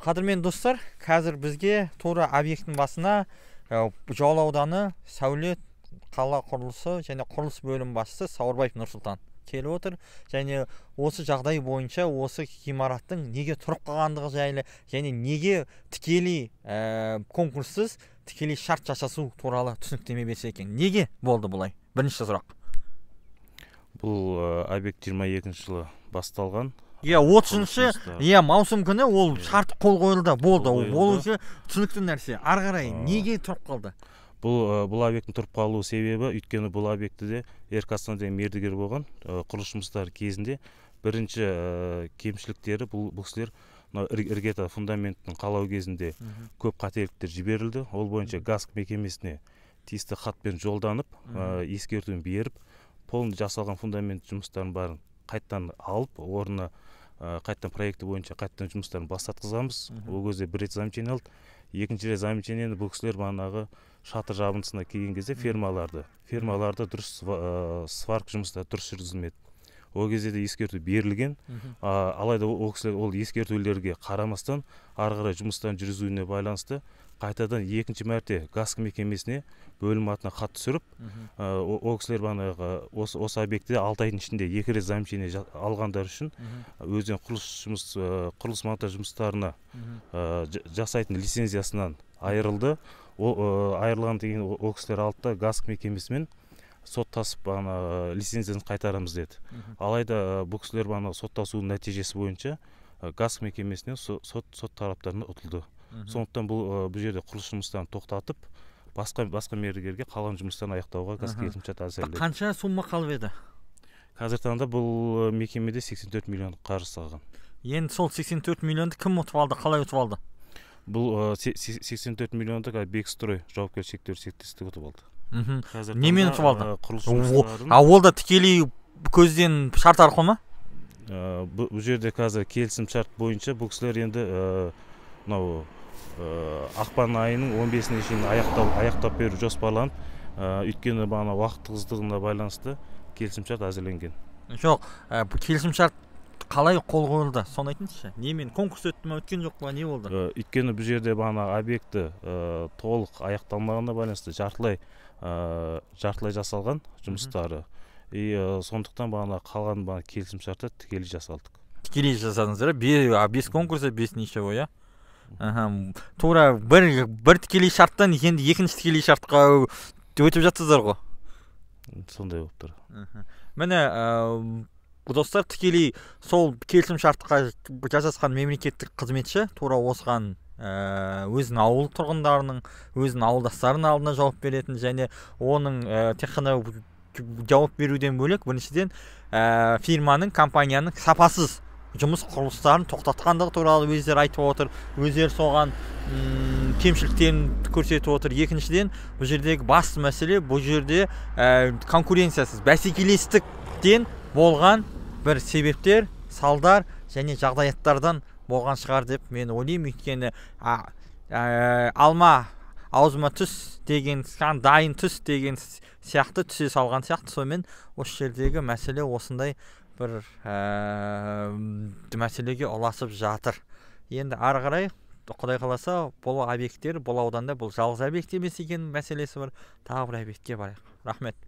Қадірмен достар, қазір бізге тура объекттің басына Жол ауданы сәулет қала құрылысы және құрылыс бөлім басшысы Сауырбаев Нұрсұлтан келіп отыр. Және осы жағдай бойынша осы ғимараттың неге тұрып қалғандығы жайлы және неге тікелей конкурссыз тікелей шарт жасасу туралы түсініктеме берсе екен. Неге болды бұлай? Бірінші сұрақ. Бұл объект 22 жылы басталған. 30-шы маусым күні ол шарт қол қойылды, болды. Ол уже түсінікті нәрсе. Ары қарай неге тұрып қалды? Бұл объекттің тұрып қалу себебі, өйткені бұл объектіде Еркастан деген мердігер болған құрылыс жұмыстары кезінде бірінші кемшіліктері бұл кісілер іргета фундаментінің қалау кезінде көп қателіктер жіберілді. Ол бойынша газ мекемесіне тиісті хатпен жолданып, ескертуін беріп, полный жасалған фундамент жұмыстарын барын қайттан алып, орнына қайттан проекті бойынша қайттан жұмыстарын бастатқызамыз. Ол кезде бір рет замечание алды. Екінші рет замечаниені бұл кісілер бағанағы шатыр жабындысына келген кезде фермаларды дұрыс сварка жұмыстары дұрыс жүргізілмеді. Ол кезде де ескерту берілген. Алайда ол кісілер ол ескертулерге қарамастан ары қарай жұмыстарын жүргізуіне байланысты қайтадан екінші мәрте газ мекемесіне бөлім атына хат түсіріп, ол кісілер бағанағы осы объектіде 6 айдың ішінде 2 рет замечание алғандар үшін өзінің құрылыс монтаж жұмыстарына жасайтын лицензиясынан айырылды. Айырылған деген ол кісілер алды да газ мекемесімен соттасып лицензиясын қайтарамыз деді. Алайда бұл кісілер соттасуының нәтижесі бойынша газ мекемесінен сот тараптарына ұтылды. Сондықтан бұл жерде құрылыс жұмыстарын тоқтатып, басқа мердігерге қалған жұмыстарын аяқтауға газ келісімшарт әзірледі. Қанша сумма қалып еді? Қазір таңда бұл мекемеде 84 миллион қаржы салған. Енді сол 84 миллионды кім ұтып алды, қалай ұтып алды? Бұл 84 миллионды Бекстрой жауапкершілігі шектеулі серіктестігі ұтып алды. Немен ұтып алды? Ол да тікелей көзден шарт арқылы ма? Бұл жерде қазір келісімшарт бойынша бұл кісілер енді ақпан айының 15-іне шейін аяқтап беру жоспарланып, өйткені уақыт тығыздығына байланысты келісімшарт әзірленген. Жоқ, келісімшарт қалай қол қойылды? Соны айтыңызшы. Немен конкурс өтті ме, өткен жоқ па, не болды? Өйткені бұл жерде объекті толық аяқталмағанына байланысты жартылай жасалған жұмыстары. Сондықтан қалған келісімшартты тікелей жасалдық. Тікелей жасадыңыздар, без конкурса, без ничего, я? Тура бір тікелей шарттан енді екінші тікелей шартқа өтіп жатсыздар ғой. Сондай болып тұр. Міне, достар, тікелей сол келісім шартқа жасасқан мемлекеттік қызметші тура осыған өзінің ауыл тұрғындарының, өзінің ауылдастарының алдына жауап беретін және оның тек қана жауап беруден бөлек, біріншіден фирманың, компанияның сапасыз жұмыс құрылыстарын тоқтатқандығы туралы өздері айтып отыр, өздері соған кемшіліктерін көрсетіп отыр. Екіншіден, бұл жердегі басты мәселе, бұл жерде конкуренциясыз, бәсекелестіктен болған бір себептер, салдар және жағдаяттардан болған шығар деп мен ойлаймын. Өйткені алма аузыма түс деген, дайын түс деген сияқты түсе салған сияқты. Сонымен осы жердегі мәселе осындай бір мәселеге ұласып жатыр. Енді ары қарай Құдай қаласа бұл объекттер бұл ауданда бұл жалғыз объект емес екен мәселесі бар. Тағы бір объектке барайық. Рахмет.